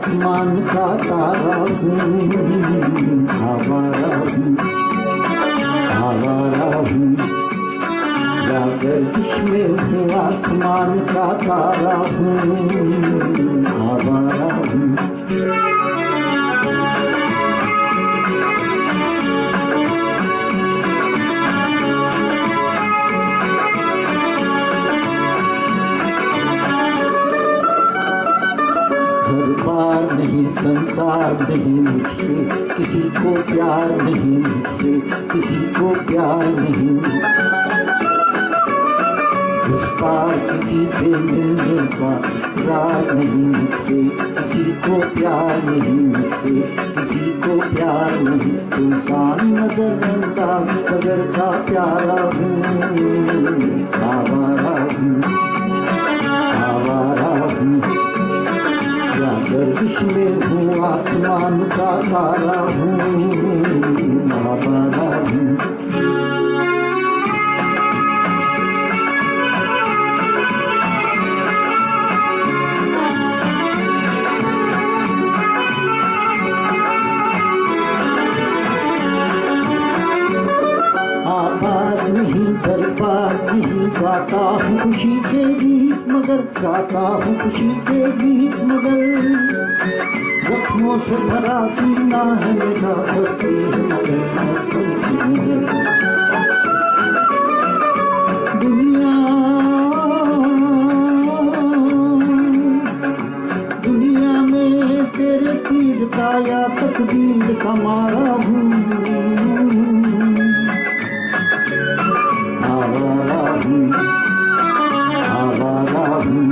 आसमान का तारा हूँ, आवारा हूँ, आवारा हूँ। या गर्दिश में हूँ, आसमान का तारा हूँ, आवारा हूँ। बार नहीं, संसार नहीं मुझसे, किसी को प्यार नहीं मुझसे, किसी को प्यार नहीं। उस पार किसी से मिलने का इकरार नहीं मुझसे, किसी को प्यार नहीं मुझसे, किसी को प्यार नहीं। इंसान नजर अंदाज नजर का प्यारा हूँ, आवारा हूँ, आवारा हूँ। या गर्दिश में हूँ, आसमान का तारा हूँ, आवारा हूँ। आवाज नहीं, दरबार नहीं, गाता हूँ खुशी के गीत मगर, गाता हूँ खुशी के गीत मगर। जख्मों से भरा सीना है मेरा, सस्ती है मगर। दुनिया दुनिया में तेरे तीर का या तकदीर का मारा हूँ, आवारा हूँ, आवारा हूँ।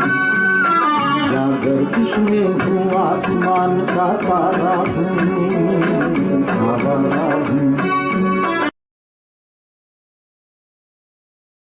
या गर्दिश में हूँ, आसमान का तारा हूँ, आवारा हूँ।